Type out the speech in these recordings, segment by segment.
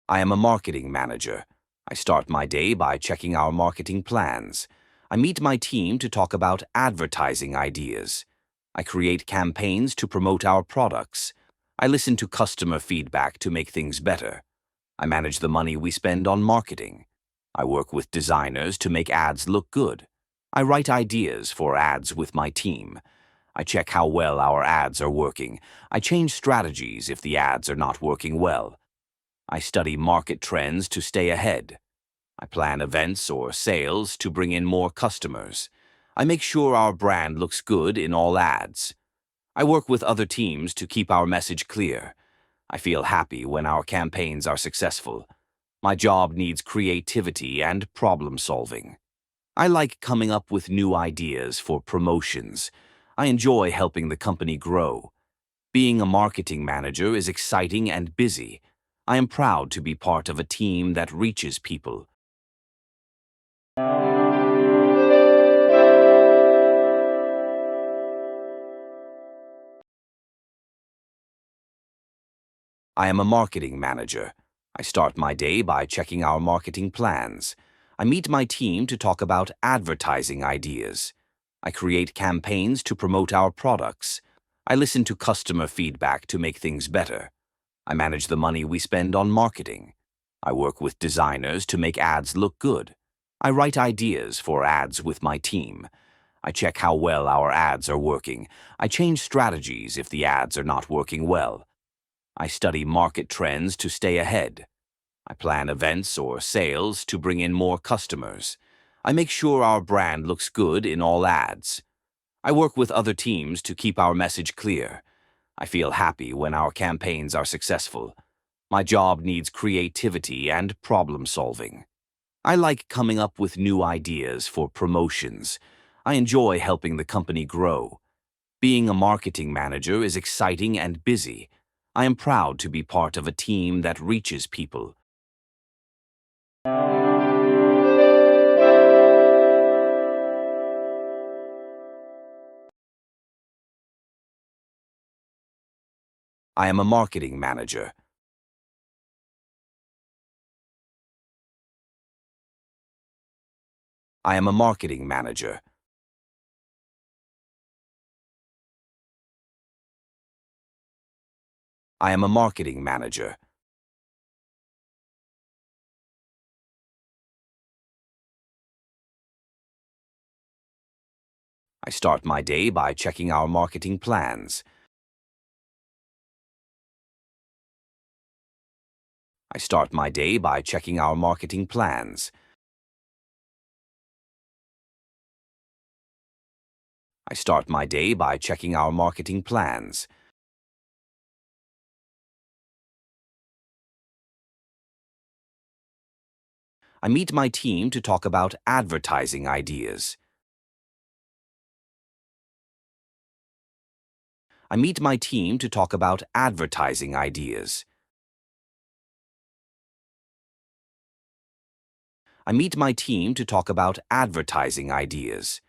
I am a marketing manager. I start my day by checking our marketing plans. I meet my team to talk about advertising ideas. I create campaigns to promote our products. I listen to customer feedback to make things better. I manage the money we spend on marketing. I work with designers to make ads look good. I write ideas for ads with my team. I check how well our ads are working. I change strategies if the ads are not working well. I study market trends to stay ahead. I plan events or sales to bring in more customers. I make sure our brand looks good in all ads. I work with other teams to keep our message clear. I feel happy when our campaigns are successful. My job needs creativity and problem solving. I like coming up with new ideas for promotions. I enjoy helping the company grow. Being a marketing manager is exciting and busy. I am proud to be part of a team that reaches people. I am a marketing manager. I start my day by checking our marketing plans. I meet my team to talk about advertising ideas. I create campaigns to promote our products. I listen to customer feedback to make things better. I manage the money we spend on marketing. I work with designers to make ads look good. I write ideas for ads with my team. I check how well our ads are working. I change strategies if the ads are not working well. I study market trends to stay ahead. I plan events or sales to bring in more customers. I make sure our brand looks good in all ads. I work with other teams to keep our message clear. I feel happy when our campaigns are successful. My job needs creativity and problem solving. I like coming up with new ideas for promotions. I enjoy helping the company grow. Being a marketing manager is exciting and busy. I am proud to be part of a team that reaches people. I am a marketing manager. I am a marketing manager. I am a marketing manager. I start my day by checking our marketing plans. I start my day by checking our marketing plans. I start my day by checking our marketing plans. I meet my team to talk about advertising ideas. I meet my team to talk about advertising ideas. I meet my team to talk about advertising ideas.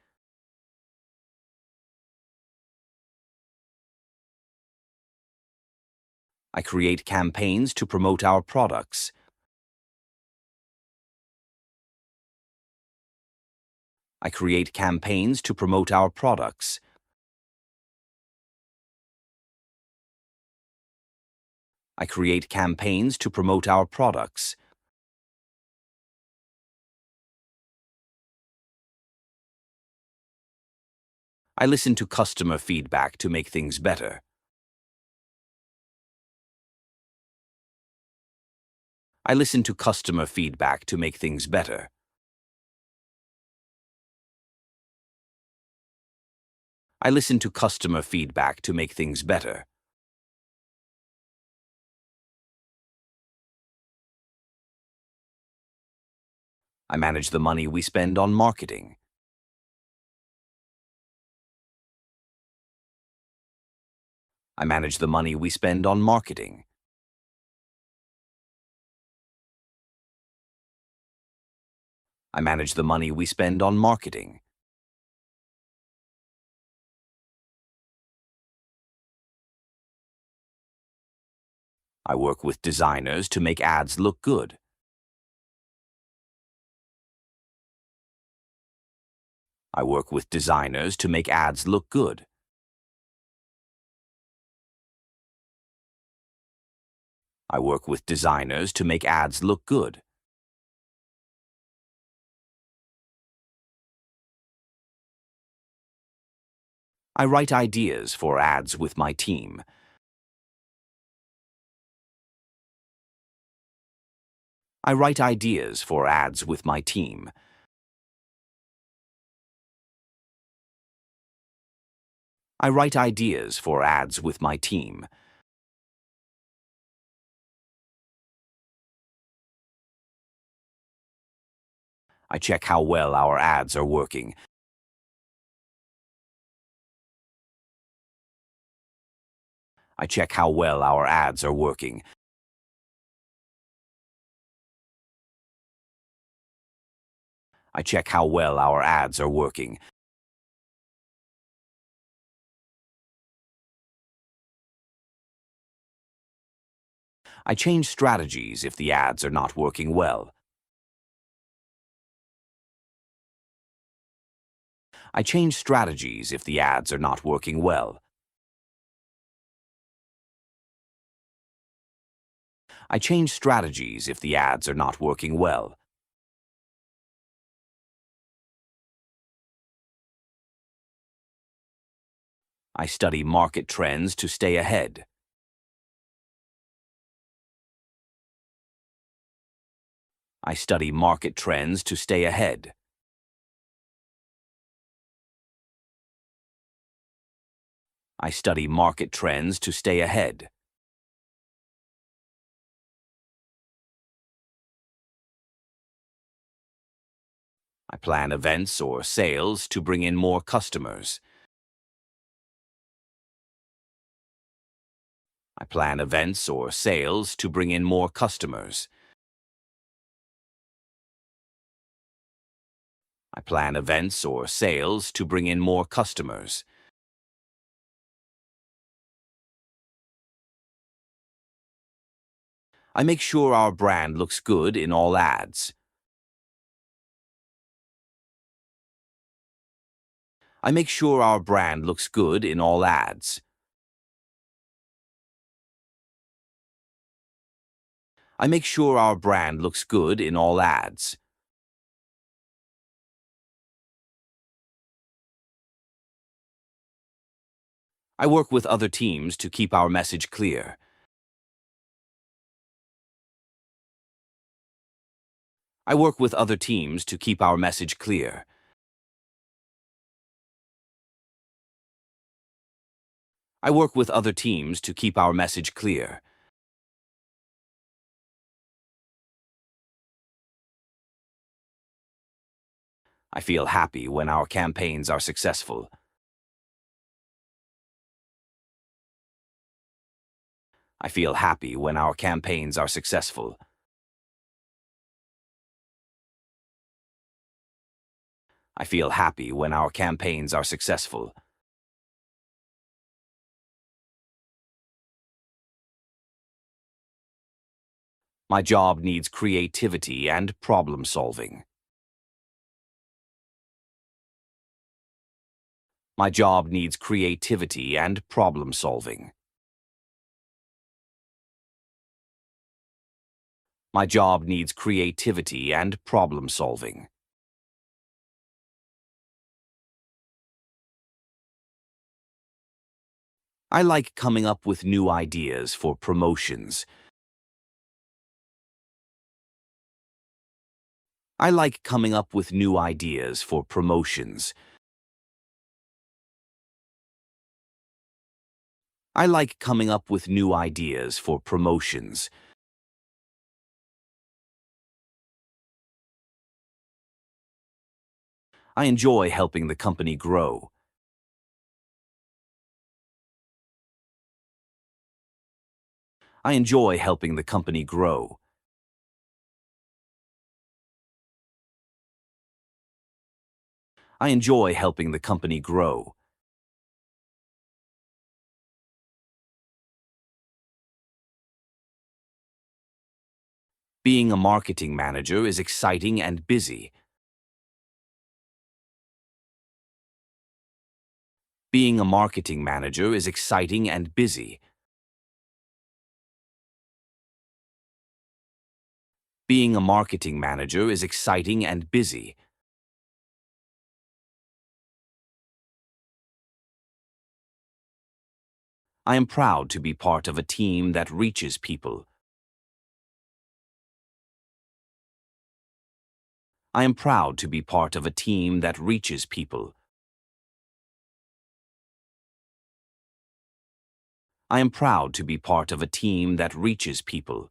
I create campaigns to promote our products. I create campaigns to promote our products. I create campaigns to promote our products. I listen to customer feedback to make things better. I listen to customer feedback to make things better. I listen to customer feedback to make things better. I manage the money we spend on marketing. I manage the money we spend on marketing. I manage the money we spend on marketing. I work with designers to make ads look good. I work with designers to make ads look good. I work with designers to make ads look good. I write ideas for ads with my team. I write ideas for ads with my team. I write ideas for ads with my team. I check how well our ads are working. I check how well our ads are working. I check how well our ads are working. I change strategies if the ads are not working well. I change strategies if the ads are not working well. I change strategies if the ads are not working well. I study market trends to stay ahead. I study market trends to stay ahead. I study market trends to stay ahead. I plan events or sales to bring in more customers. I plan events or sales to bring in more customers. I plan events or sales to bring in more customers. I make sure our brand looks good in all ads. I make sure our brand looks good in all ads. I make sure our brand looks good in all ads. I work with other teams to keep our message clear. I work with other teams to keep our message clear. I work with other teams to keep our message clear. I feel happy when our campaigns are successful. I feel happy when our campaigns are successful. I feel happy when our campaigns are successful. My job needs creativity and problem solving. My job needs creativity and problem solving. My job needs creativity and problem solving. I like coming up with new ideas for promotions. I like coming up with new ideas for promotions. I like coming up with new ideas for promotions. I enjoy helping the company grow. I enjoy helping the company grow. I enjoy helping the company grow. Being a marketing manager is exciting and busy. Being a marketing manager is exciting and busy. Being a marketing manager is exciting and busy. I am proud to be part of a team that reaches people. I am proud to be part of a team that reaches people. I am proud to be part of a team that reaches people.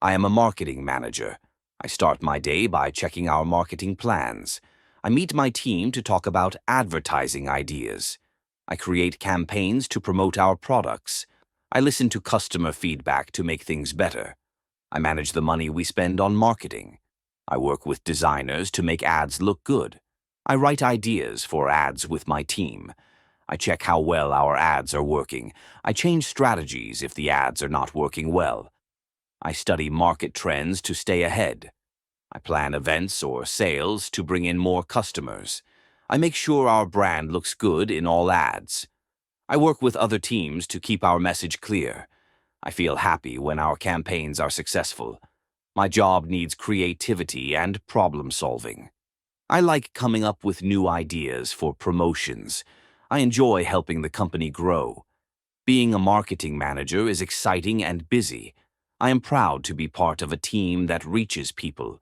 I am a marketing manager. I start my day by checking our marketing plans. I meet my team to talk about advertising ideas. I create campaigns to promote our products. I listen to customer feedback to make things better. I manage the money we spend on marketing. I work with designers to make ads look good. I write ideas for ads with my team. I check how well our ads are working. I change strategies if the ads are not working well. I study market trends to stay ahead. I plan events or sales to bring in more customers. I make sure our brand looks good in all ads. I work with other teams to keep our message clear. I feel happy when our campaigns are successful. My job needs creativity and problem solving. I like coming up with new ideas for promotions. I enjoy helping the company grow. Being a marketing manager is exciting and busy. I am proud to be part of a team that reaches people.